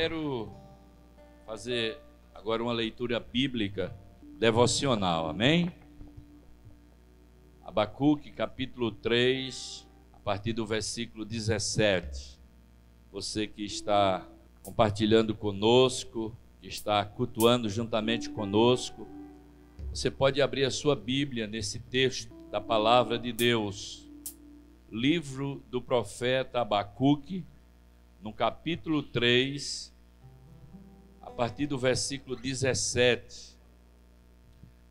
Quero fazer agora uma leitura bíblica devocional, amém? Abacuque, capítulo 3, a partir do versículo 17. Você que está compartilhando conosco, que está cultuando juntamente conosco, você pode abrir a sua Bíblia nesse texto da palavra de Deus, livro do profeta Abacuque, no capítulo 3, a partir do versículo 17,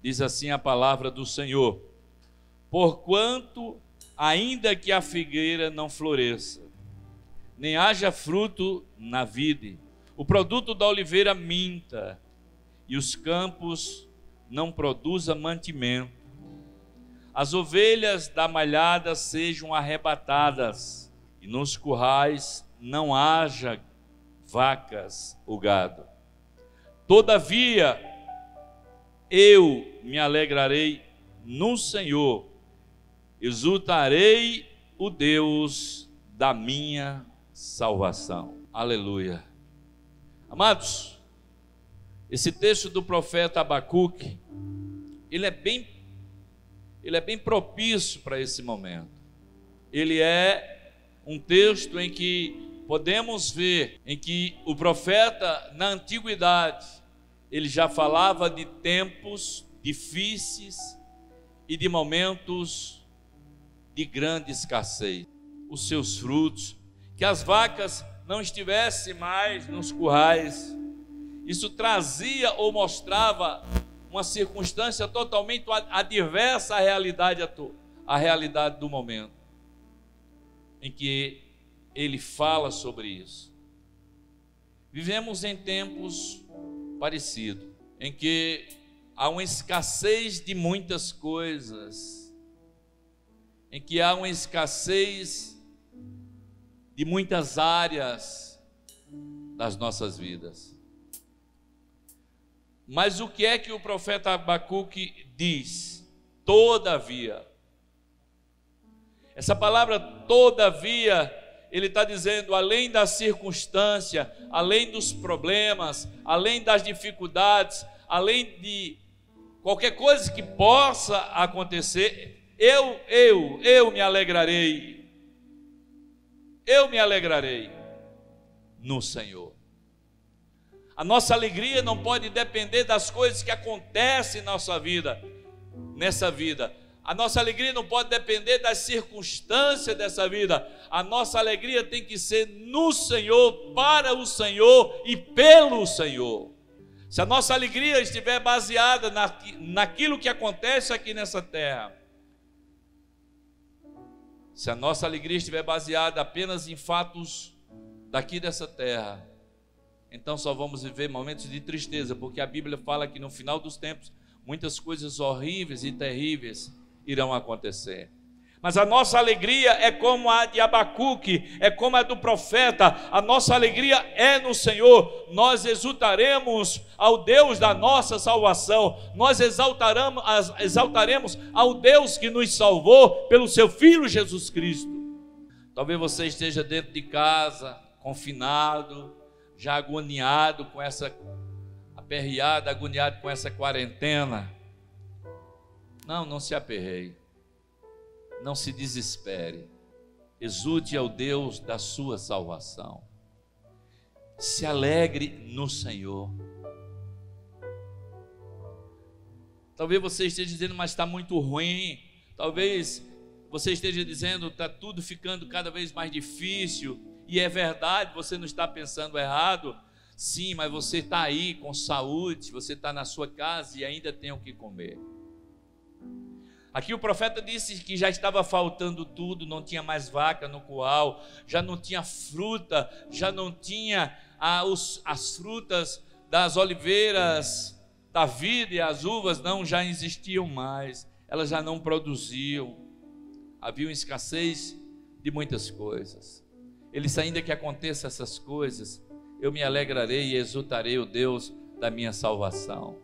diz assim a palavra do Senhor: porquanto, ainda que a figueira não floresça, nem haja fruto na vide, o produto da oliveira minta, e os campos não produza mantimento, as ovelhas da malhada sejam arrebatadas, e nos currais não haja vacas ou gado. Todavia, eu me alegrarei no Senhor, exultarei o Deus da minha salvação. Aleluia. Amados, esse texto do profeta Abacuque, ele é bem propício para esse momento. Ele é um texto em que podemos ver em que o profeta, na antiguidade, ele já falava de tempos difíceis e de momentos de grande escassez. Os seus frutos, que as vacas não estivessem mais nos currais, isso trazia ou mostrava uma circunstância totalmente adversa à realidade do momento, em que ele fala sobre isso. Vivemos em tempos parecidos, em que há uma escassez de muitas coisas, em que há uma escassez de muitas áreas das nossas vidas. Mas o que é que o profeta Abacuque diz? Todavia. Essa palavra todavia, ele está dizendo, além da circunstância, além dos problemas, além das dificuldades, além de qualquer coisa que possa acontecer, eu me alegrarei. Eu me alegrarei no Senhor. A nossa alegria não pode depender das coisas que acontecem na nossa vida, nessa vida. A nossa alegria não pode depender das circunstâncias dessa vida. A nossa alegria tem que ser no Senhor, para o Senhor e pelo Senhor. Se a nossa alegria estiver baseada naquilo que acontece aqui nessa terra, se a nossa alegria estiver baseada apenas em fatos daqui dessa terra, então só vamos viver momentos de tristeza, porque a Bíblia fala que no final dos tempos muitas coisas horríveis e terríveis irão acontecer. Mas a nossa alegria é como a de Abacuque, é como a do profeta. A nossa alegria é no Senhor. Nós exultaremos ao Deus da nossa salvação. Nós exaltaremos ao Deus que nos salvou pelo seu Filho Jesus Cristo. Talvez você esteja dentro de casa, confinado, já agoniado com essa agoniado com essa quarentena. Não se aperreie, não se desespere, exulte ao Deus da sua salvação, se alegre no Senhor. Talvez você esteja dizendo, mas está muito ruim. Talvez você esteja dizendo, está tudo ficando cada vez mais difícil, e é verdade, você não está pensando errado. Sim, mas você está aí com saúde, você está na sua casa e ainda tem o que comer. Aqui o profeta disse que já estava faltando tudo, não tinha mais vaca no curral, já não tinha fruta, já não tinha as frutas das oliveiras da vida, e as uvas já existiam mais, elas já não produziam, havia uma escassez de muitas coisas. Ele disse, ainda que aconteça essas coisas, eu me alegrarei e exultarei o Deus da minha salvação.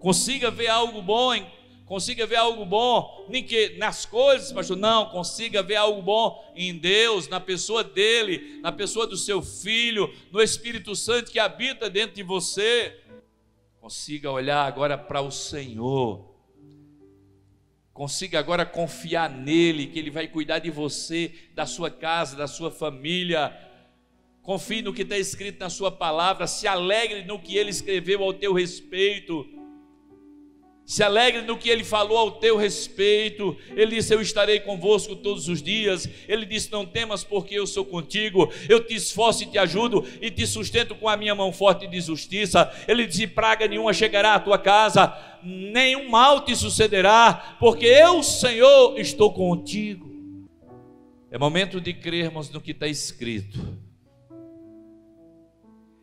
Consiga ver algo bom consiga ver algo bom nem que nas coisas, pastor, não, consiga ver algo bom em Deus, na pessoa dele, na pessoa do seu filho, no Espírito Santo que habita dentro de você. Consiga olhar agora para o Senhor, consiga agora confiar nele, que ele vai cuidar de você, da sua casa, da sua família. Confie no que está escrito na sua palavra, se alegre no que ele escreveu ao teu respeito, se alegre no que ele falou ao teu respeito. Ele disse: eu estarei convosco todos os dias. Ele disse: não temas, porque eu sou contigo, eu te esforço e te ajudo, e te sustento com a minha mão forte de justiça. Ele disse: praga nenhuma chegará à tua casa, nenhum mal te sucederá, porque eu, Senhor, estou contigo. É momento de crermos no que está escrito,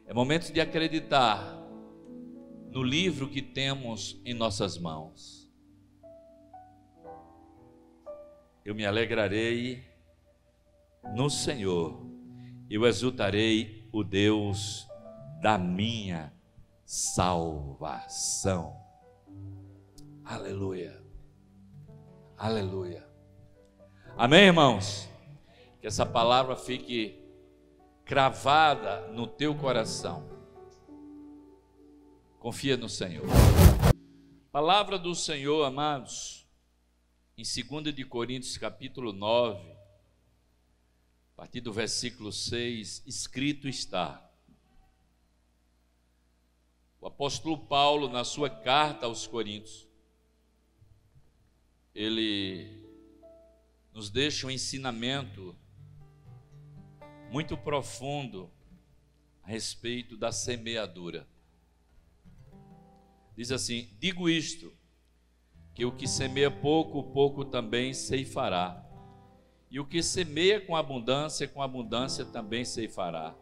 é momento de acreditar no livro que temos em nossas mãos. Eu me alegrarei no Senhor, eu exultarei o Deus da minha salvação. Aleluia, aleluia. Amém, irmãos? Que essa palavra fique cravada no teu coração. Confia no Senhor. Palavra do Senhor, amados, em 2 de Coríntios capítulo 9, a partir do versículo 6, escrito está. O apóstolo Paulo, na sua carta aos Coríntios, ele nos deixa um ensinamento muito profundo a respeito da semeadura. Diz assim: digo isto, que o que semeia pouco, pouco também ceifará, e o que semeia com abundância também ceifará.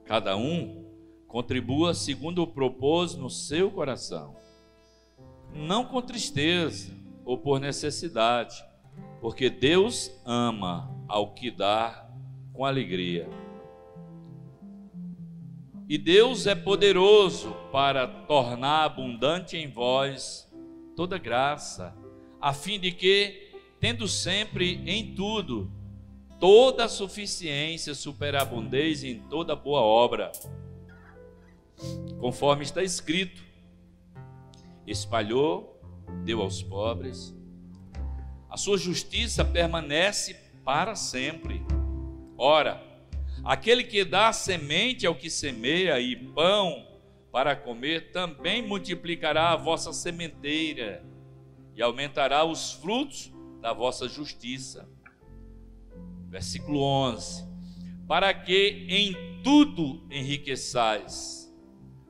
Cada um contribua segundo o propôs no seu coração, não com tristeza ou por necessidade, porque Deus ama ao que dá com alegria. E Deus é poderoso para tornar abundante em vós toda graça, a fim de que, tendo sempre em tudo toda a suficiência, superabundeis em toda boa obra, conforme está escrito: espalhou, deu aos pobres, a sua justiça permanece para sempre. Ora, aquele que dá semente ao que semeia e pão para comer, também multiplicará a vossa sementeira e aumentará os frutos da vossa justiça. Versículo 11: para que em tudo enriqueçais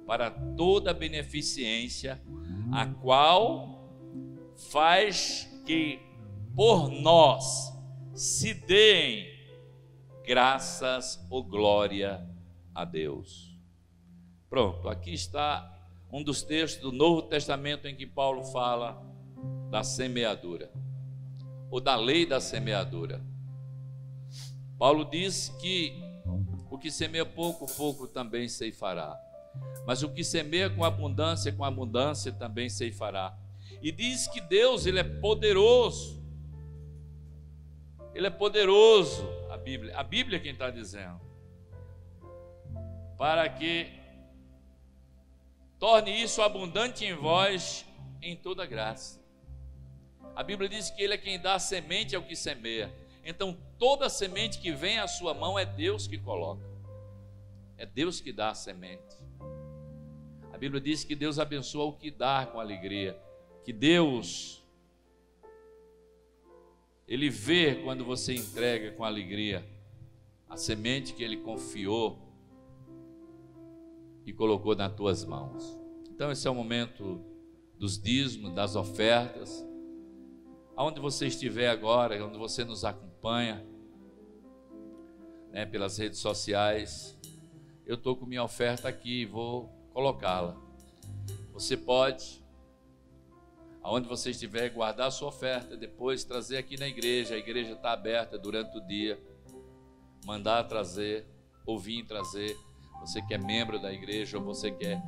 para toda beneficência, a qual faz que por nós se deem graças ou glória a Deus. Pronto, aqui está um dos textos do Novo Testamento em que Paulo fala da semeadura, ou da lei da semeadura. Paulo diz que o que semeia pouco, pouco também ceifará, mas o que semeia com abundância também ceifará. E diz que Deus, ele é poderoso. Ele é poderoso, a Bíblia é quem está dizendo, para que torne isso abundante em vós em toda graça. A Bíblia diz que ele é quem dá a semente ao que semeia. Então toda semente que vem à sua mão é Deus que coloca, é Deus que dá a semente. A Bíblia diz que Deus abençoa o que dá com alegria, que Deus, ele vê quando você entrega com alegria a semente que ele confiou e colocou nas tuas mãos. Então esse é o momento dos dízimos, das ofertas. Aonde você estiver agora, onde você nos acompanha, né, pelas redes sociais, eu estou com minha oferta aqui e vou colocá-la. Você pode, aonde você estiver, guardar a sua oferta, depois trazer aqui na igreja. A igreja está aberta durante o dia, mandar trazer, ou vir trazer. Você que é membro da igreja, ou você que é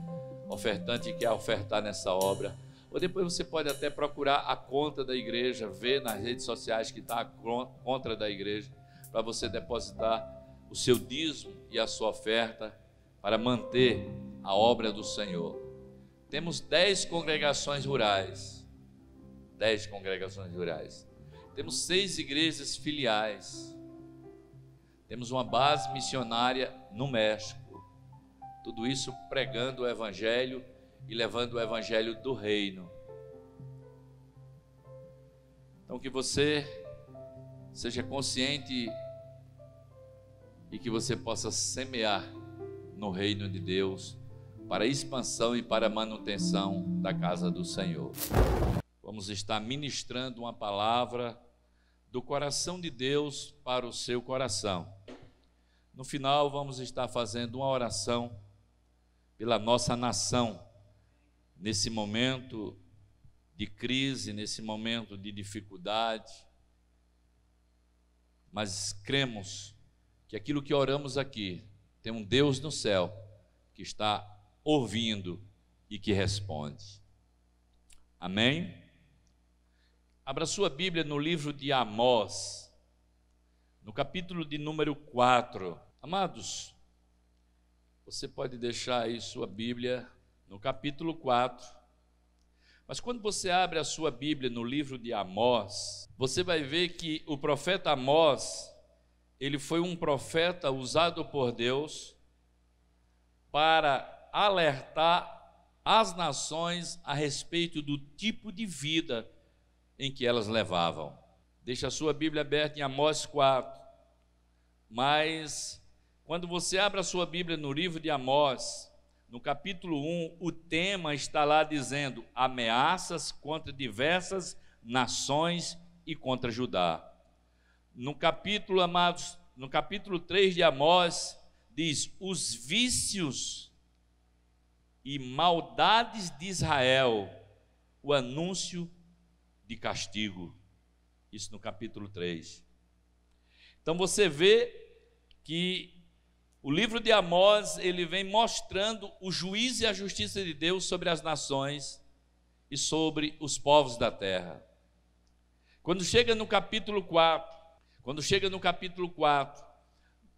ofertante e quer ofertar nessa obra, Ou depois você pode até procurar a conta da igreja, ver nas redes sociais que está a conta da igreja, para você depositar o seu dízimo e a sua oferta para manter a obra do Senhor. Temos 10 congregações rurais. 10 congregações rurais. Temos 6 igrejas filiais. Temos uma base missionária no México. Tudo isso pregando o Evangelho e levando o Evangelho do Reino. Então que você seja consciente e que você possa semear no reino de Deus para a expansão e para a manutenção da casa do Senhor. Vamos estar ministrando uma palavra do coração de Deus para o seu coração. No final vamos estar fazendo uma oração pela nossa nação, nesse momento de crise, nesse momento de dificuldade, mas cremos que aquilo que oramos aqui tem um Deus no céu que está ouvindo e que responde. Amém? Abra sua Bíblia no livro de Amós, no capítulo de número 4. Amados, você pode deixar aí sua Bíblia no capítulo 4. Mas quando você abre a sua Bíblia no livro de Amós, você vai ver que o profeta Amós, ele foi um profeta usado por Deus para alertar as nações a respeito do tipo de vida em que elas levavam. Deixa a sua Bíblia aberta em Amós 4. Mas quando você abre a sua Bíblia no livro de Amós, no capítulo 1, o tema está lá dizendo ameaças contra diversas nações e contra Judá. No capítulo, amados, no capítulo 3 de Amós, diz os vícios e maldades de Israel, o anúncio de castigo. Isso no capítulo 3. Então você vê que o livro de Amós, ele vem mostrando o juízo e a justiça de Deus sobre as nações e sobre os povos da terra. Quando chega no capítulo 4,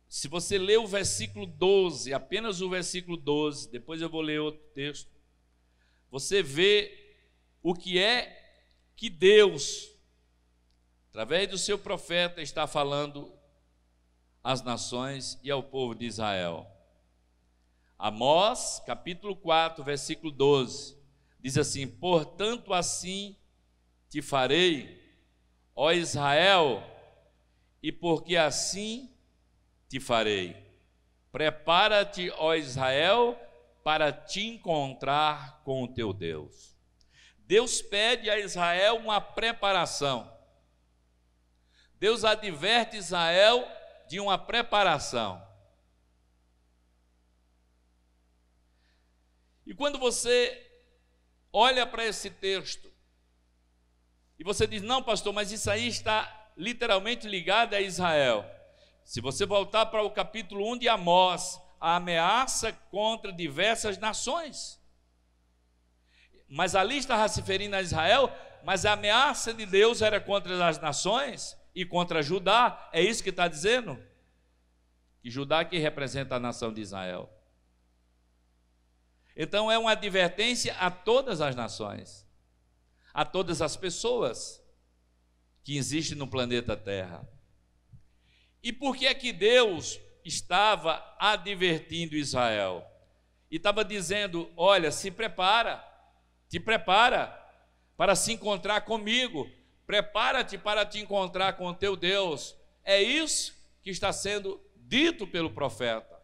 se você ler o versículo 12, apenas o versículo 12, depois eu vou ler outro texto, você vê o que é que Deus, através do seu profeta, está falando às nações e ao povo de Israel. Amós, capítulo 4, versículo 12, diz assim: portanto assim te farei, ó Israel, e porque assim te farei. Prepara-te, ó Israel, para te encontrar com o teu Deus. Deus pede a Israel uma preparação. Deus adverte Israel de uma preparação. E quando você olha para esse texto e você diz: não, pastor, mas isso aí está literalmente ligado a Israel. Se você voltar para o capítulo 1 de Amós, a ameaça contra diversas nações. Mas ali estava se referindo a Israel, mas a ameaça de Deus era contra as nações e contra Judá. É isso que está dizendo? Que Judá que representa a nação de Israel. Então é uma advertência a todas as nações, a todas as pessoas que existem no planeta Terra. E por que é que Deus estava advertindo Israel? E estava dizendo: olha, se prepara, te prepara para se encontrar comigo, prepara-te para te encontrar com o teu Deus. É isso que está sendo dito pelo profeta.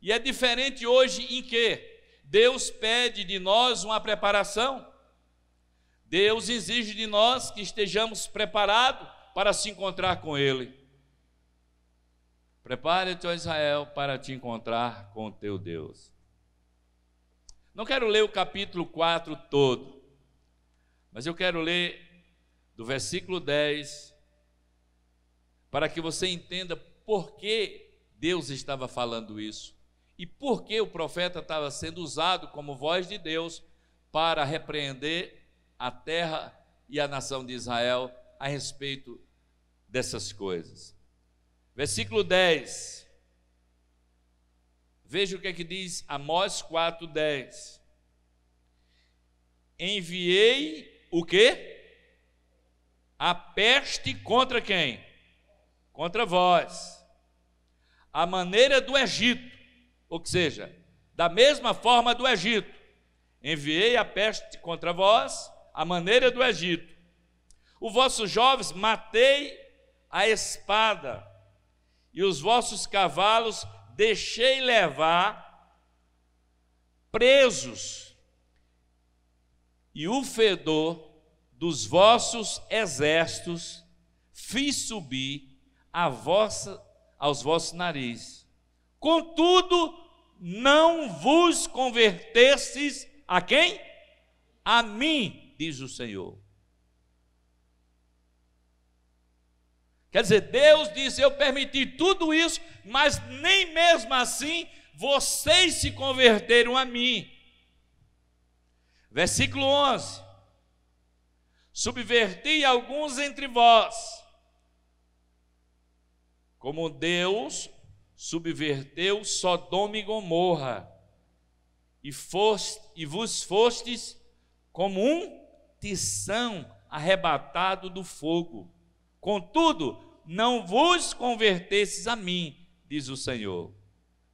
E é diferente hoje em que Deus pede de nós uma preparação. Deus exige de nós que estejamos preparados para se encontrar com Ele. Prepare-te, ó Israel, para te encontrar com o teu Deus. Não quero ler o capítulo 4 todo, mas eu quero ler do versículo 10, para que você entenda por que Deus estava falando isso e por que o profeta estava sendo usado como voz de Deus para repreender a terra e a nação de Israel a respeito dessas coisas. Versículo 10. Veja o que é que diz Amós 4:10. Enviei o quê? A peste contra quem? Contra vós. A maneira do Egito, ou seja, da mesma forma do Egito. Enviei a peste contra vós, a maneira do Egito. Os vossos jovens matei a espada, e os vossos cavalos deixei levar presos, e o fedor dos vossos exércitos fiz subir aos vossos narizes. Contudo, não vos convertestes a quem? A mim, diz o Senhor. Quer dizer, Deus disse, eu permiti tudo isso, mas nem mesmo assim vocês se converteram a mim. Versículo 11. Subverti alguns entre vós, como Deus subverteu Sodoma e Gomorra, e vos fostes como um tição arrebatado do fogo. Contudo, não vos convertestes a mim, diz o Senhor.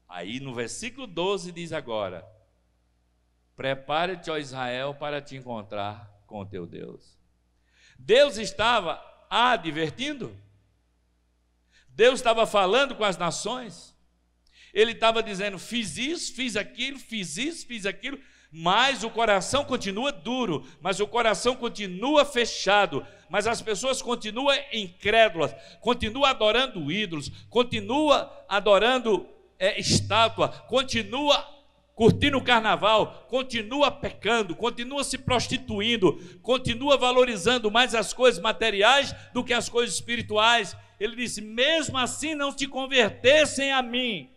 Aí no versículo 12 diz agora: prepara-te, ó Israel, para te encontrar com o teu Deus. Deus estava advertindo? Deus estava falando com as nações? Ele estava dizendo, fiz isso, fiz aquilo, fiz isso, fiz aquilo, mas o coração continua duro, mas o coração continua fechado, mas as pessoas continuam incrédulas, continuam adorando ídolos, continuam adorando estátua, continua curtindo o carnaval, continua pecando, continua se prostituindo, continua valorizando mais as coisas materiais do que as coisas espirituais. Ele disse, mesmo assim não te convertessem a mim.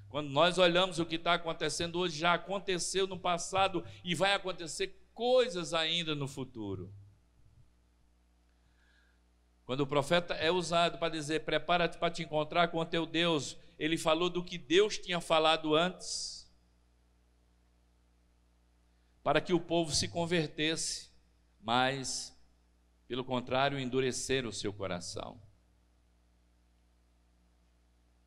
Quando nós olhamos o que está acontecendo hoje, já aconteceu no passado e vai acontecer coisas ainda no futuro. Quando o profeta é usado para dizer, prepara-te para te encontrar com o teu Deus, ele falou do que Deus tinha falado antes, para que o povo se convertesse, mas, pelo contrário, endureceram o seu coração.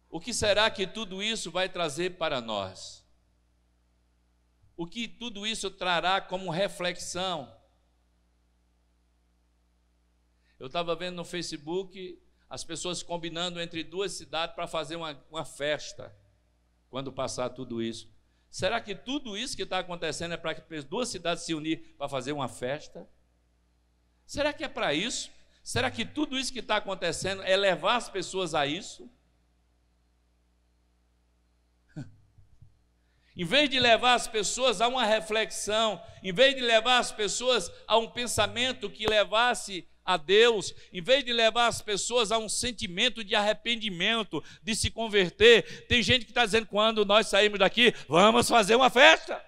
O que será que tudo isso vai trazer para nós? O que tudo isso trará como reflexão? Eu estava vendo no Facebook as pessoas combinando entre duas cidades para fazer uma festa, quando passar tudo isso. Será que tudo isso que está acontecendo é para que as duas cidades se unirem para fazer uma festa? Será que é para isso? Será que tudo isso que está acontecendo é levar as pessoas a isso? Em vez de levar as pessoas a uma reflexão, em vez de levar as pessoas a um pensamento que levasse a Deus, em vez de levar as pessoas a um sentimento de arrependimento, de se converter, tem gente que está dizendo, quando nós saímos daqui, vamos fazer uma festa.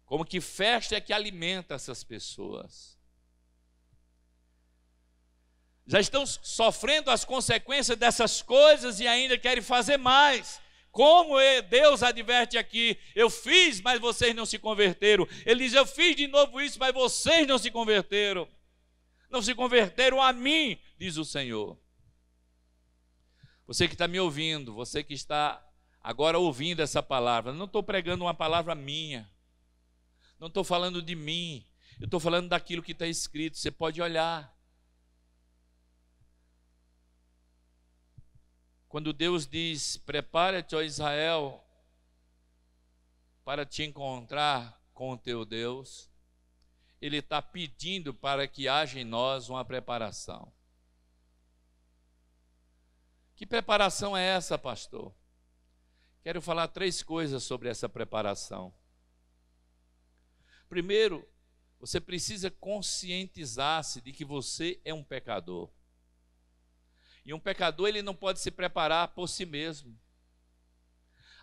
Como que festa é que alimenta essas pessoas? Já estão sofrendo as consequências dessas coisas e ainda querem fazer mais. Como Deus adverte aqui, eu fiz, mas vocês não se converteram. Ele diz, eu fiz de novo isso, mas vocês não se converteram. Não se converteram a mim, diz o Senhor. Você que está me ouvindo, você que está agora ouvindo essa palavra, não estou pregando uma palavra minha, não estou falando de mim, eu estou falando daquilo que está escrito, você pode olhar. Quando Deus diz, prepara-te, ó Israel, para te encontrar com o teu Deus, Ele está pedindo para que haja em nós uma preparação. Que preparação é essa, pastor? Quero falar 3 coisas sobre essa preparação. Primeiro, você precisa conscientizar-se de que você é um pecador. E um pecador, ele não pode se preparar por si mesmo.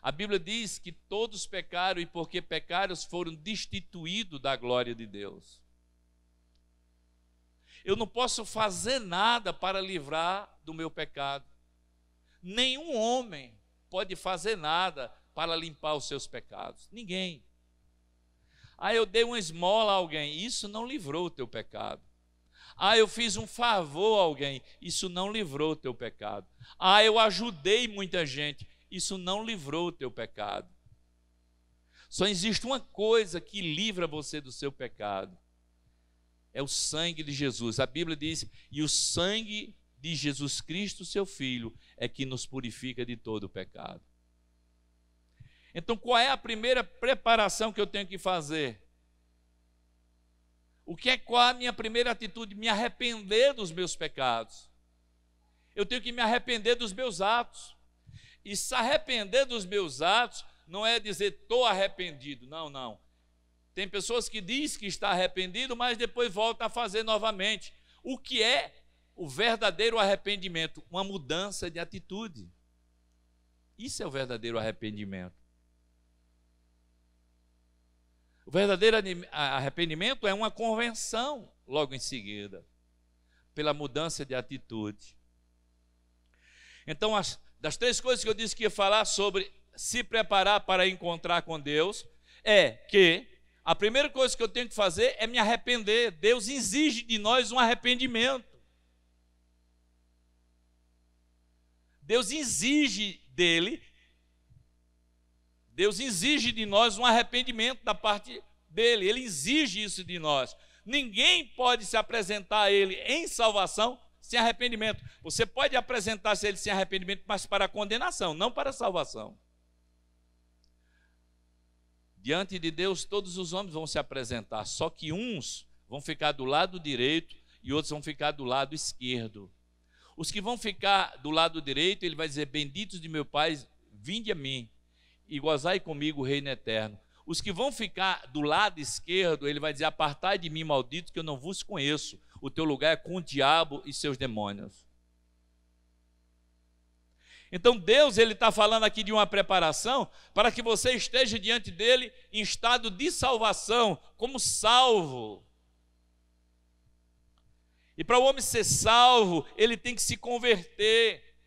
A Bíblia diz que todos pecaram e porque pecaram foram destituídos da glória de Deus. Eu não posso fazer nada para livrar do meu pecado. Nenhum homem pode fazer nada para limpar os seus pecados. Ninguém. Eu dei uma esmola a alguém. Isso não livrou o teu pecado. Eu fiz um favor a alguém. Isso não livrou o teu pecado. Eu ajudei muita gente. Isso não livrou o teu pecado. Só existe uma coisa que livra você do seu pecado. É o sangue de Jesus. A Bíblia diz, e o sangue de Jesus Cristo, seu Filho, é que nos purifica de todo o pecado. Então, qual é a primeira preparação que eu tenho que fazer? Qual é a minha primeira atitude? Me arrepender dos meus pecados. Eu tenho que me arrepender dos meus atos. E se arrepender dos meus atos não é dizer estou arrependido. Não. Tem pessoas que dizem que está arrependido, mas depois volta a fazer novamente. O que é o verdadeiro arrependimento? Uma mudança de atitude. Isso é o verdadeiro arrependimento. O verdadeiro arrependimento é uma conversão logo em seguida, pela mudança de atitude. Então, das 3 coisas que eu disse que ia falar sobre se preparar para encontrar com Deus, é que a primeira coisa que eu tenho que fazer é me arrepender. Deus exige de nós um arrependimento. Deus exige de nós um arrependimento da parte dele. Ele exige isso de nós. Ninguém pode se apresentar a ele em salvação sem arrependimento. Você pode apresentar-se a ele sem arrependimento, mas para a condenação, não para a salvação. Diante de Deus, todos os homens vão se apresentar, só que uns vão ficar do lado direito e outros vão ficar do lado esquerdo. Os que vão ficar do lado direito, ele vai dizer, benditos de meu Pai, vinde a mim, e gozai comigo o reino eterno. Os que vão ficar do lado esquerdo, ele vai dizer, apartai de mim, maldito, que eu não vos conheço. O teu lugar é com o diabo e seus demônios. Então Deus, ele está falando aqui de uma preparação para que você esteja diante dele em estado de salvação, como salvo. E para o homem ser salvo, ele tem que se converter.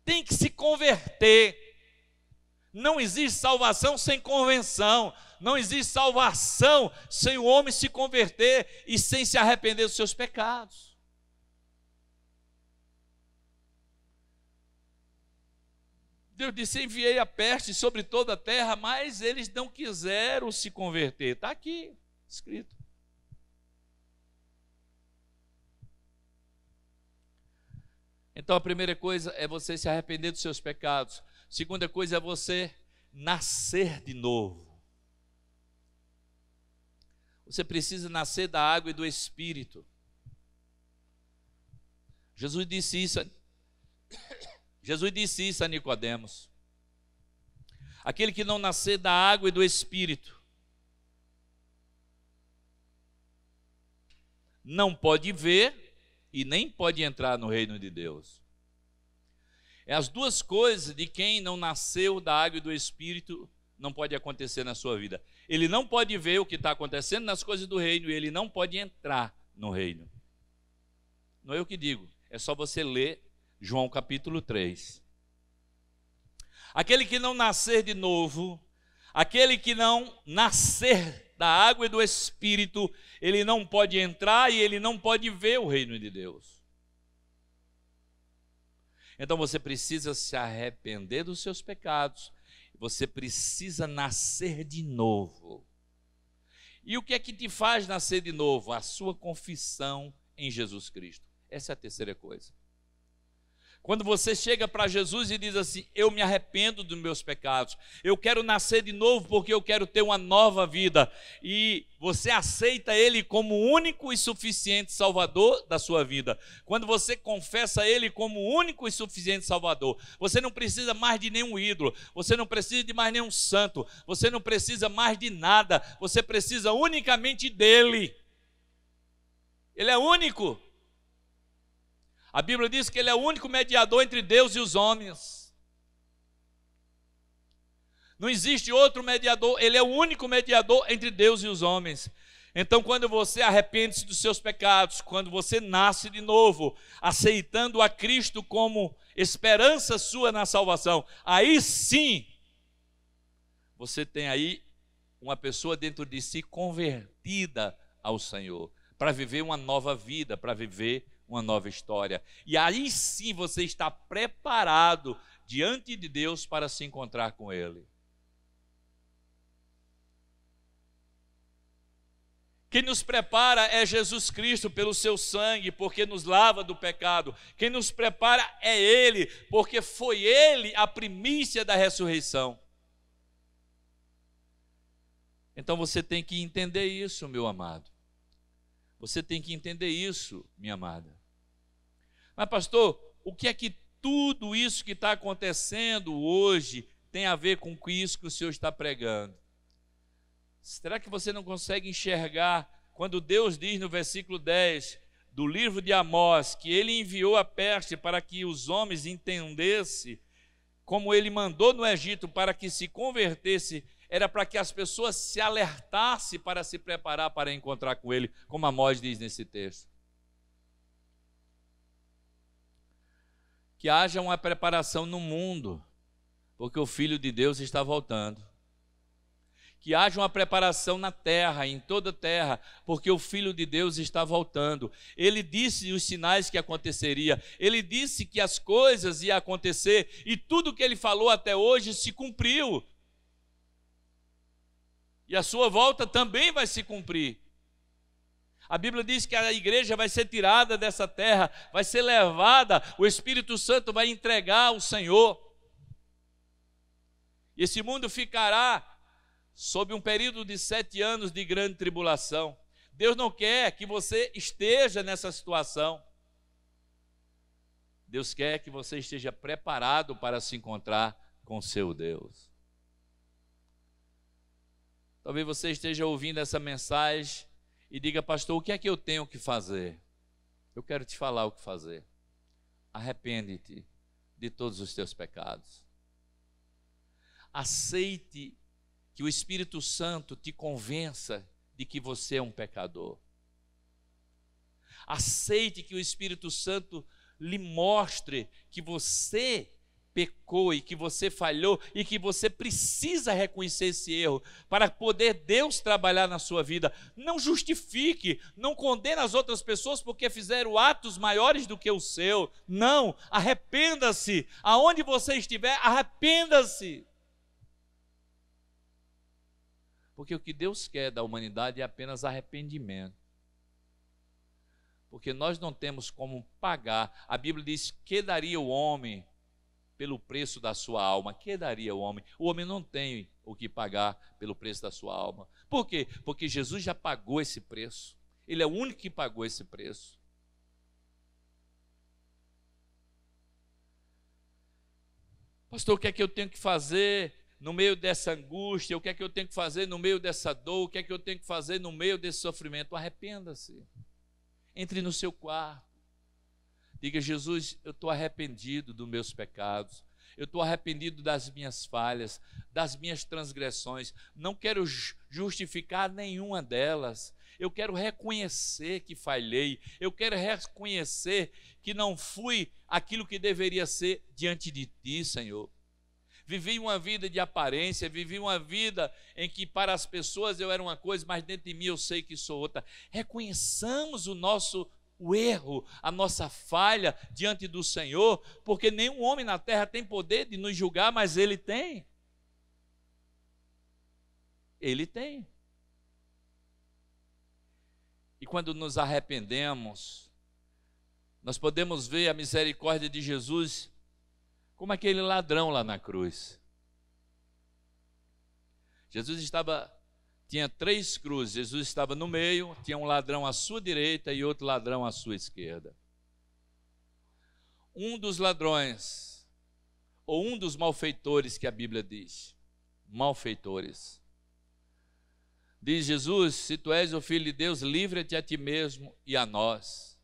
Tem que se converter. Não existe salvação sem convenção. Não existe salvação sem o homem se converter e sem se arrepender dos seus pecados. Deus disse, enviei a peste sobre toda a terra, mas eles não quiseram se converter. Está aqui, escrito. Então a primeira coisa é você se arrepender dos seus pecados. A segunda coisa é você nascer de novo. Você precisa nascer da água e do Espírito. Jesus disse isso a Nicodemos. Aquele que não nascer da água e do Espírito não pode ver e nem pode entrar no reino de Deus. É as duas coisas de quem não nasceu da água e do Espírito não pode acontecer na sua vida. Ele não pode ver o que está acontecendo nas coisas do reino e ele não pode entrar no reino. Não é eu que digo, é só você ler João capítulo 3. Aquele que não nascer de novo, aquele que não nascer da água e do Espírito, ele não pode entrar e ele não pode ver o reino de Deus. Então você precisa se arrepender dos seus pecados, você precisa nascer de novo. E o que é que te faz nascer de novo? A sua confissão em Jesus Cristo. Essa é a terceira coisa. Quando você chega para Jesus e diz assim, eu me arrependo dos meus pecados, eu quero nascer de novo porque eu quero ter uma nova vida, e você aceita Ele como o único e suficiente Salvador da sua vida. Quando você confessa Ele como o único e suficiente Salvador, você não precisa mais de nenhum ídolo, você não precisa de mais nenhum santo, você não precisa mais de nada, você precisa unicamente dEle. Ele é único. A Bíblia diz que ele é o único mediador entre Deus e os homens. Não existe outro mediador, ele é o único mediador entre Deus e os homens. Então, quando você arrepende-se dos seus pecados, quando você nasce de novo, aceitando a Cristo como esperança sua na salvação, aí sim, você tem aí uma pessoa dentro de si convertida ao Senhor, para viver uma nova vida, para viver uma nova história. E aí sim você está preparado diante de Deus para se encontrar com Ele. Quem nos prepara é Jesus Cristo pelo seu sangue, porque nos lava do pecado. Quem nos prepara é Ele, porque foi Ele a primícia da ressurreição. Então você tem que entender isso, meu amado. Você tem que entender isso, minha amada. Mas pastor, o que é que tudo isso que está acontecendo hoje tem a ver com isso que o Senhor está pregando? Será que você não consegue enxergar quando Deus diz no versículo 10 do livro de Amós que Ele enviou a peste para que os homens entendessem, como Ele mandou no Egito para que se convertesse, era para que as pessoas se alertassem para se preparar para encontrar com Ele, como Amós diz nesse texto. Que haja uma preparação no mundo, porque o Filho de Deus está voltando. Que haja uma preparação na terra, em toda a terra, porque o Filho de Deus está voltando. Ele disse os sinais que aconteceria, ele disse que as coisas iam acontecer, e tudo que ele falou até hoje se cumpriu. E a sua volta também vai se cumprir. A Bíblia diz que a igreja vai ser tirada dessa terra, vai ser levada, o Espírito Santo vai entregar ao Senhor. E esse mundo ficará sob um período de 7 anos de grande tribulação. Deus não quer que você esteja nessa situação. Deus quer que você esteja preparado para se encontrar com o seu Deus. Talvez você esteja ouvindo essa mensagem e diga, pastor, o que é que eu tenho que fazer? Eu quero te falar o que fazer. Arrepende-te de todos os teus pecados. Aceite que o Espírito Santo te convença de que você é um pecador. Aceite que o Espírito Santo lhe mostre que você pecou e que você falhou e que você precisa reconhecer esse erro para poder Deus trabalhar na sua vida. Não justifique, não condene as outras pessoas porque fizeram atos maiores do que o seu. Não, arrependa-se. Aonde você estiver, arrependa-se. Porque o que Deus quer da humanidade é apenas arrependimento. Porque nós não temos como pagar. A Bíblia diz que daria o homem pelo preço da sua alma. Que daria o homem? O homem não tem o que pagar pelo preço da sua alma. Por quê? Porque Jesus já pagou esse preço. Ele é o único que pagou esse preço. Pastor, o que é que eu tenho que fazer no meio dessa angústia? O que é que eu tenho que fazer no meio dessa dor? O que é que eu tenho que fazer no meio desse sofrimento? Arrependa-se. Entre no seu quarto. Diga, Jesus, eu estou arrependido dos meus pecados. Eu estou arrependido das minhas falhas, das minhas transgressões. Não quero justificar nenhuma delas. Eu quero reconhecer que falhei. Eu quero reconhecer que não fui aquilo que deveria ser diante de Ti, Senhor. Vivi uma vida de aparência, vivi uma vida em que para as pessoas eu era uma coisa, mas dentro de mim eu sei que sou outra. Reconheçamos o erro, a nossa falha diante do Senhor, porque nenhum homem na terra tem poder de nos julgar, mas Ele tem. Ele tem. E quando nos arrependemos, nós podemos ver a misericórdia de Jesus como aquele ladrão lá na cruz. Jesus tinha 3 cruzes. Jesus estava no meio, tinha um ladrão à sua direita e outro ladrão à sua esquerda. Um dos ladrões, ou um dos malfeitores que a Bíblia diz, malfeitores, diz Jesus, se tu és o Filho de Deus, livra-te a ti mesmo e a nós.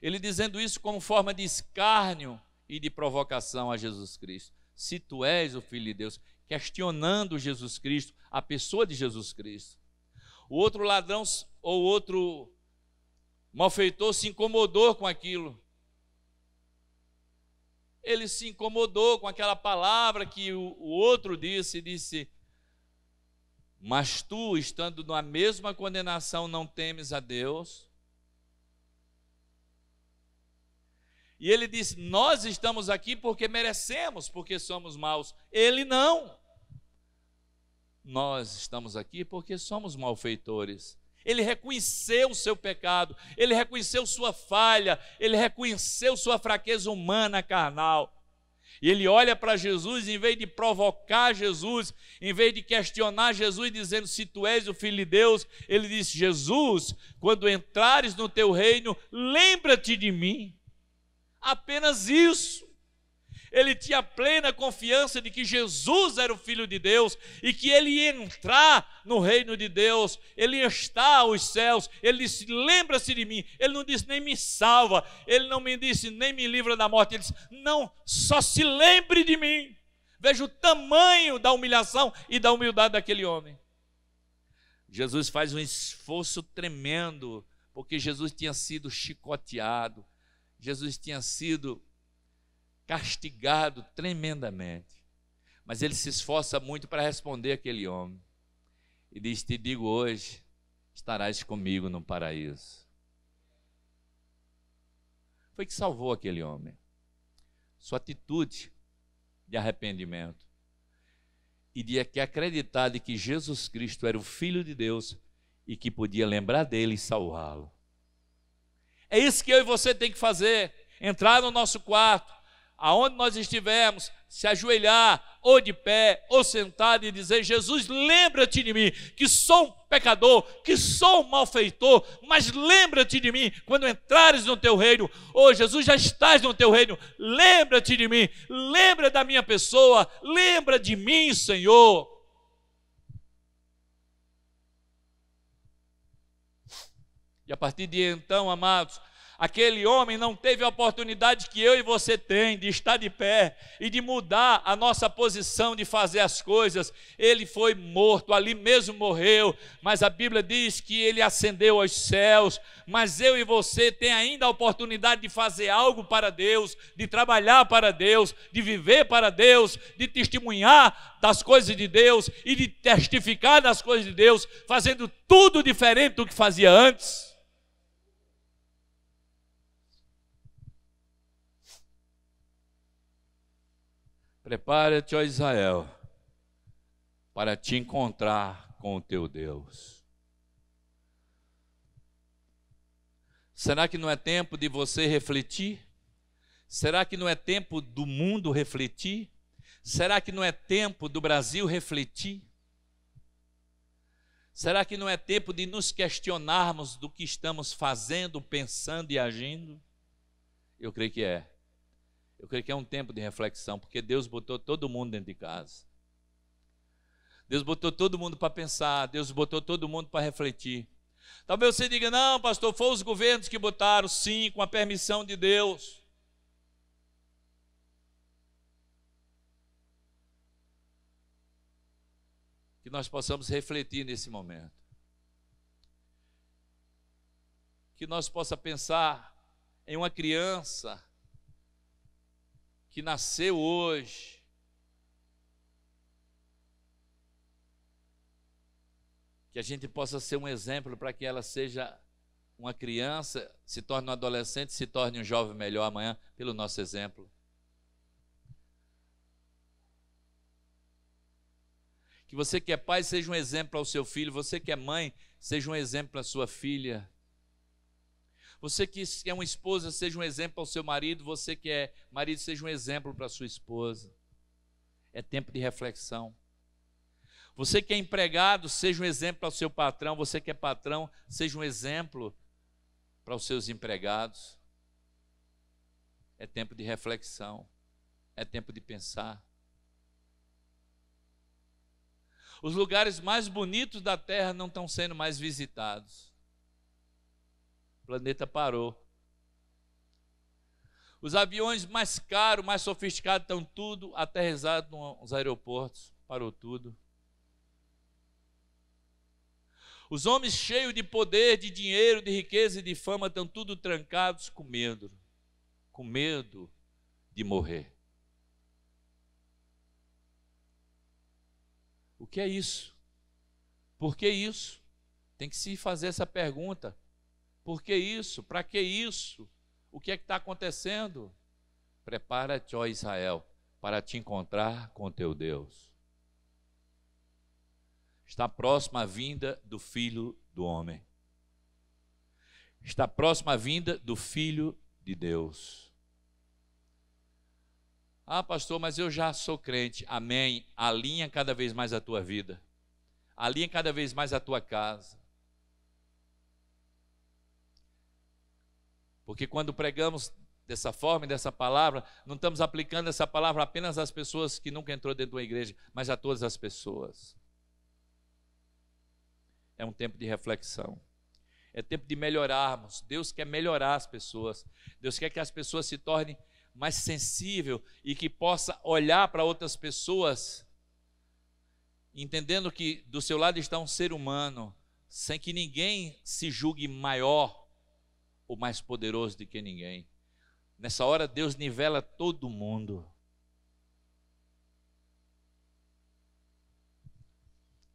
Ele dizendo isso como forma de escárnio e de provocação a Jesus Cristo. Se tu és o Filho de Deus, questionando Jesus Cristo, a pessoa de Jesus Cristo. O outro ladrão ou outro malfeitor se incomodou com aquilo. Ele se incomodou com aquela palavra que o outro disse, mas tu, estando na mesma condenação, não temes a Deus? E ele disse, nós estamos aqui porque merecemos, porque somos maus. Ele não. Nós estamos aqui porque somos malfeitores. Ele reconheceu o seu pecado, ele reconheceu sua falha, ele reconheceu sua fraqueza humana, carnal. E ele olha para Jesus, em vez de provocar Jesus, em vez de questionar Jesus, dizendo, se tu és o Filho de Deus, ele disse, Jesus, quando entrares no teu reino, lembra-te de mim. Apenas isso. Ele tinha plena confiança de que Jesus era o Filho de Deus e que ele ia entrar no reino de Deus, ele ia estar aos céus. Ele disse, lembra-se de mim. Ele não disse nem me salva, ele não me disse nem me livra da morte. Ele disse, não, só se lembre de mim. Veja o tamanho da humilhação e da humildade daquele homem. Jesus faz um esforço tremendo, porque Jesus tinha sido chicoteado, Jesus tinha sido castigado tremendamente, mas ele se esforça muito para responder aquele homem e diz, te digo hoje, estarás comigo no paraíso. Foi que salvou aquele homem, sua atitude de arrependimento e de acreditar de que Jesus Cristo era o Filho de Deus e que podia lembrar dele e salvá-lo. É isso que eu e você tem que fazer, entrar no nosso quarto, aonde nós estivermos, se ajoelhar, ou de pé, ou sentado, e dizer, Jesus, lembra-te de mim, que sou um pecador, que sou um malfeitor, mas lembra-te de mim, quando entrares no teu reino. Oh, Jesus, já estás no teu reino, lembra-te de mim, lembra da minha pessoa, lembra de mim, Senhor. E a partir de então, amados, aquele homem não teve a oportunidade que eu e você tem de estar de pé e de mudar a nossa posição de fazer as coisas. Ele foi morto, ali mesmo morreu, mas a Bíblia diz que ele ascendeu aos céus. Mas eu e você tem ainda a oportunidade de fazer algo para Deus, de trabalhar para Deus, de viver para Deus, de testemunhar das coisas de Deus e de testificar das coisas de Deus, fazendo tudo diferente do que fazia antes. Prepara-te, ó Israel, para te encontrar com o teu Deus. Será que não é tempo de você refletir? Será que não é tempo do mundo refletir? Será que não é tempo do Brasil refletir? Será que não é tempo de nos questionarmos do que estamos fazendo, pensando e agindo? Eu creio que é. Eu creio que é um tempo de reflexão, porque Deus botou todo mundo dentro de casa. Deus botou todo mundo para pensar, Deus botou todo mundo para refletir. Talvez você diga, não, pastor, foram os governos que botaram, sim, com a permissão de Deus. Que nós possamos refletir nesse momento. Que nós possamos pensar em uma criança que nasceu hoje, que a gente possa ser um exemplo para que ela seja uma criança, se torne um adolescente, se torne um jovem melhor amanhã, pelo nosso exemplo. Que você que é pai seja um exemplo ao seu filho, você que é mãe seja um exemplo à sua filha. Você que é uma esposa, seja um exemplo ao seu marido. Você que é marido, seja um exemplo para a sua esposa. É tempo de reflexão. Você que é empregado, seja um exemplo ao seu patrão. Você que é patrão, seja um exemplo para os seus empregados. É tempo de reflexão. É tempo de pensar. Os lugares mais bonitos da terra não estão sendo mais visitados. O planeta parou. Os aviões mais caros, mais sofisticados, estão tudo aterrissados nos aeroportos. Parou tudo. Os homens cheios de poder, de dinheiro, de riqueza e de fama estão tudo trancados com medo de morrer. O que é isso? Por que isso? Tem que se fazer essa pergunta. Por que isso? Para que isso? O que é que está acontecendo? Prepara-te, ó Israel, para te encontrar com teu Deus. Está próxima a vinda do Filho do Homem. Está próxima a vinda do Filho de Deus. Ah, pastor, mas eu já sou crente. Amém. Alinha cada vez mais a tua vida. Alinha cada vez mais a tua casa. Porque quando pregamos dessa forma e dessa palavra, não estamos aplicando essa palavra apenas às pessoas que nunca entrou dentro de uma igreja, mas a todas as pessoas. É um tempo de reflexão. É tempo de melhorarmos. Deus quer melhorar as pessoas. Deus quer que as pessoas se tornem mais sensíveis e que possa olhar para outras pessoas, entendendo que do seu lado está um ser humano, sem que ninguém se julgue maior ou mais poderoso do que ninguém. Nessa hora Deus nivela todo mundo.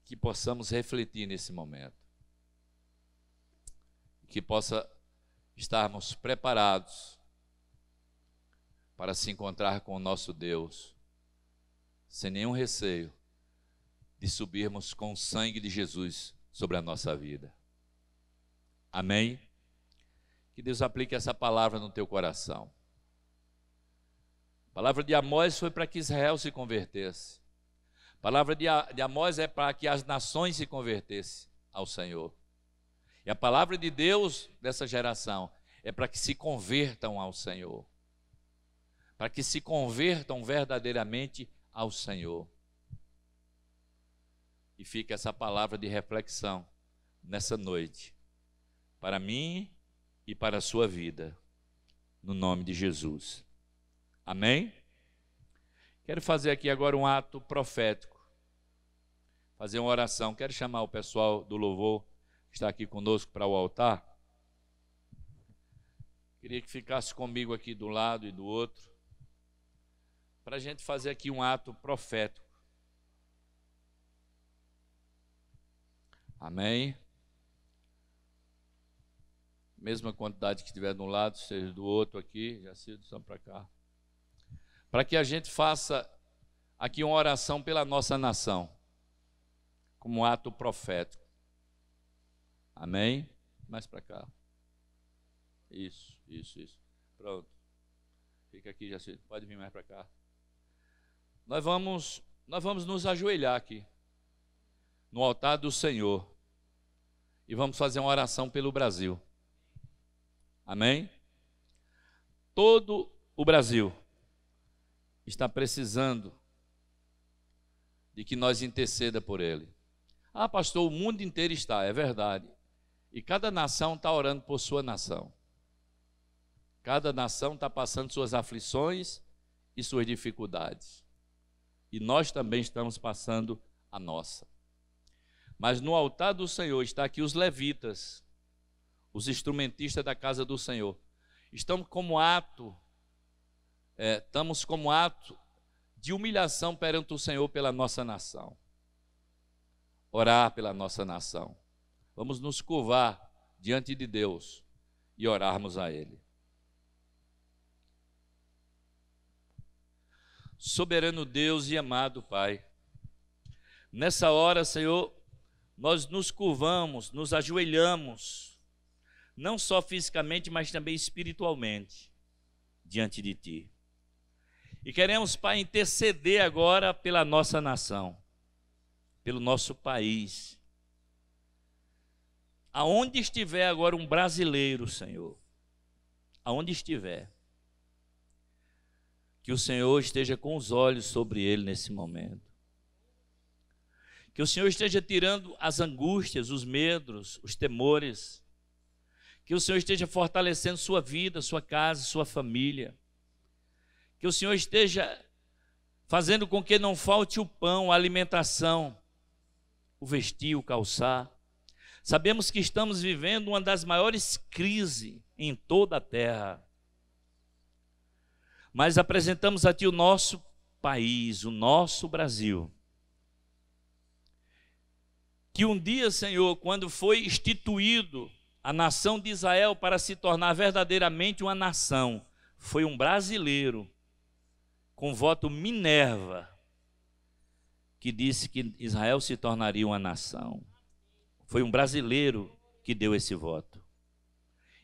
Que possamos refletir nesse momento. Que possa estarmos preparados para se encontrar com o nosso Deus, sem nenhum receio de subirmos com o sangue de Jesus sobre a nossa vida. Amém? Que Deus aplique essa palavra no teu coração. A palavra de Amós foi para que Israel se convertesse. A palavra de Amós é para que as nações se convertessem ao Senhor. E a palavra de Deus dessa geração é para que se convertam ao Senhor. Para que se convertam verdadeiramente ao Senhor. E fica essa palavra de reflexão nessa noite, para mim e para a sua vida, no nome de Jesus. Amém? Quero fazer aqui agora um ato profético, fazer uma oração. Quero chamar o pessoal do louvor que está aqui conosco para o altar. Queria que ficasse comigo aqui do lado e do outro, para a gente fazer aqui um ato profético. Amém? Mesma quantidade que estiver de um lado, seja do outro aqui, já se só para cá. Para que a gente faça aqui uma oração pela nossa nação, como um ato profético. Amém? Mais para cá. Isso. Pronto. Fica aqui, já se pode vir mais para cá. Nós vamos nos ajoelhar aqui, no altar do Senhor, e vamos fazer uma oração pelo Brasil. Amém? Todo o Brasil está precisando de que nós interceda por ele. Ah, pastor, o mundo inteiro está, é verdade. E cada nação está orando por sua nação. Cada nação está passando suas aflições e suas dificuldades. E nós também estamos passando a nossa. Mas no altar do Senhor está aqui os levitas, os instrumentistas da casa do Senhor. Estamos como ato de humilhação perante o Senhor pela nossa nação. Orar pela nossa nação. Vamos nos curvar diante de Deus e orarmos a Ele. Soberano Deus e amado Pai, nessa hora, Senhor, nós nos curvamos, nos ajoelhamos, não só fisicamente, mas também espiritualmente, diante de Ti. E queremos, Pai, interceder agora pela nossa nação, pelo nosso país. Aonde estiver agora um brasileiro, Senhor, aonde estiver, que o Senhor esteja com os olhos sobre ele nesse momento. Que o Senhor esteja tirando as angústias, os medos, os temores. Que o Senhor esteja fortalecendo sua vida, sua casa, sua família. que o Senhor esteja fazendo com que não falte o pão, a alimentação, o vestir, o calçar. Sabemos que estamos vivendo uma das maiores crises em toda a terra. Mas apresentamos a Ti o nosso país, o nosso Brasil. Que um dia, Senhor, quando foi instituído a nação de Israel para se tornar verdadeiramente uma nação, foi um brasileiro, com voto Minerva, que disse que Israel se tornaria uma nação. Foi um brasileiro que deu esse voto.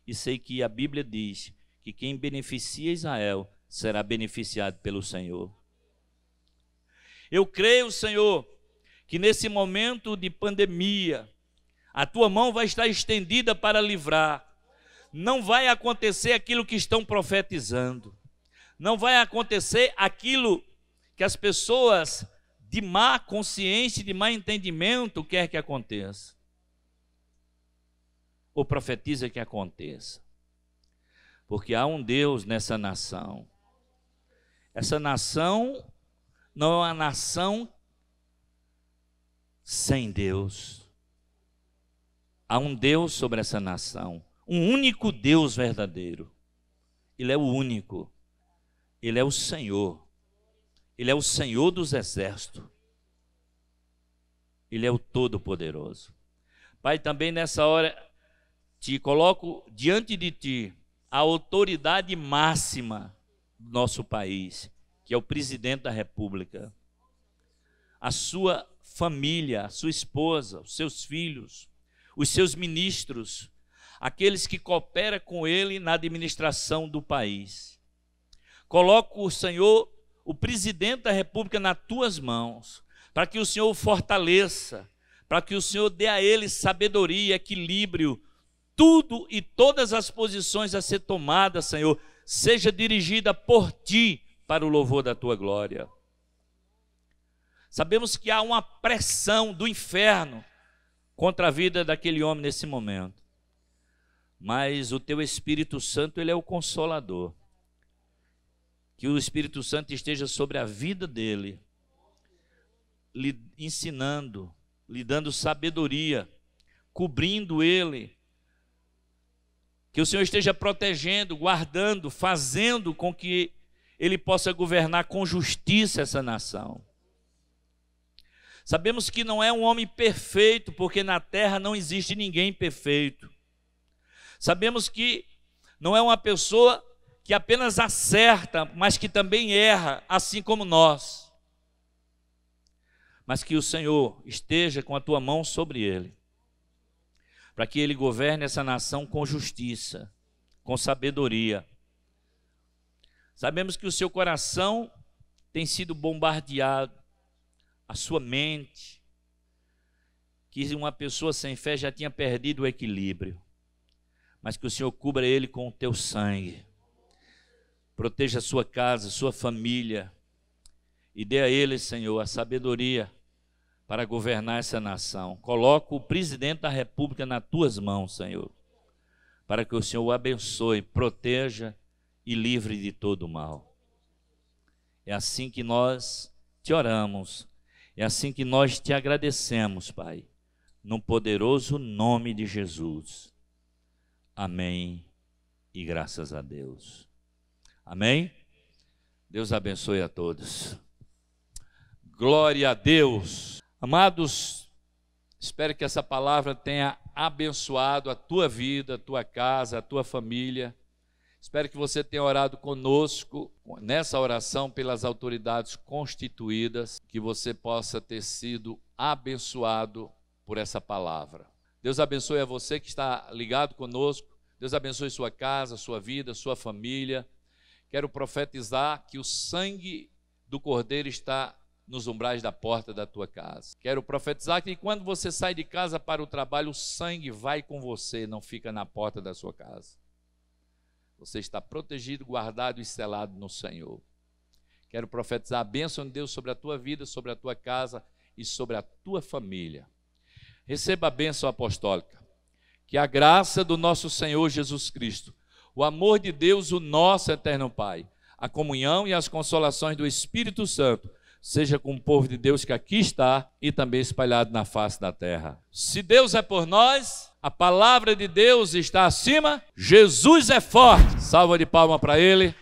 E sei que a Bíblia diz que quem beneficia Israel será beneficiado pelo Senhor. Eu creio, Senhor, que nesse momento de pandemia, a Tua mão vai estar estendida para livrar. Não vai acontecer aquilo que estão profetizando. Não vai acontecer aquilo que as pessoas de má consciência, de má entendimento quer que aconteça. Ou profetiza que aconteça. Porque há um Deus nessa nação. Essa nação não é uma nação sem Deus. Há um Deus sobre essa nação. Um único Deus verdadeiro. Ele é o único. Ele é o Senhor. Ele é o Senhor dos exércitos. Ele é o Todo-Poderoso. Pai, também nessa hora te coloco diante de Ti a autoridade máxima do nosso país, que é o presidente da República. A sua família, a sua esposa, os seus filhos, os seus ministros, aqueles que cooperam com ele na administração do país. Coloco, Senhor, o presidente da República nas Tuas mãos, para que o Senhor o fortaleça, para que o Senhor dê a ele sabedoria, equilíbrio, tudo e todas as posições a ser tomadas, Senhor, seja dirigida por Ti para o louvor da Tua glória. Sabemos que há uma pressão do inferno contra a vida daquele homem nesse momento. Mas o Teu Espírito Santo, Ele é o Consolador. Que o Espírito Santo esteja sobre a vida dele, lhe ensinando, lhe dando sabedoria, cobrindo ele. Que o Senhor esteja protegendo, guardando, fazendo com que ele possa governar com justiça essa nação. Sabemos que não é um homem perfeito, porque na terra não existe ninguém perfeito. Sabemos que não é uma pessoa que apenas acerta, mas que também erra, assim como nós. Mas que o Senhor esteja com a Tua mão sobre ele, para que ele governe essa nação com justiça, com sabedoria. Sabemos que o seu coração tem sido bombardeado, a sua mente, que uma pessoa sem fé já tinha perdido o equilíbrio, mas que o Senhor cubra ele com o Teu sangue. Proteja a sua casa, a sua família, e dê a ele, Senhor, a sabedoria para governar essa nação. Coloco o presidente da República nas Tuas mãos, Senhor, para que o Senhor o abençoe, proteja e livre de todo o mal. É assim que nós Te oramos, é assim que nós Te agradecemos, Pai, no poderoso nome de Jesus. Amém e graças a Deus. Amém? Deus abençoe a todos. Glória a Deus. Amados, espero que essa palavra tenha abençoado a tua vida, a tua casa, a tua família. Espero que você tenha orado conosco nessa oração pelas autoridades constituídas, que você possa ter sido abençoado por essa palavra. Deus abençoe a você que está ligado conosco. Deus abençoe sua casa, sua vida, sua família. Quero profetizar que o sangue do Cordeiro está nos umbrais da porta da tua casa. Quero profetizar que quando você sai de casa para o trabalho, o sangue vai com você, não fica na porta da sua casa. Você está protegido, guardado e selado no Senhor. Quero profetizar a bênção de Deus sobre a tua vida, sobre a tua casa e sobre a tua família. Receba a bênção apostólica. Que a graça do nosso Senhor Jesus Cristo, o amor de Deus, o nosso eterno Pai, a comunhão e as consolações do Espírito Santo seja com o povo de Deus que aqui está e também espalhado na face da terra. Se Deus é por nós, a palavra de Deus está acima, Jesus é forte. Salva de palma para Ele.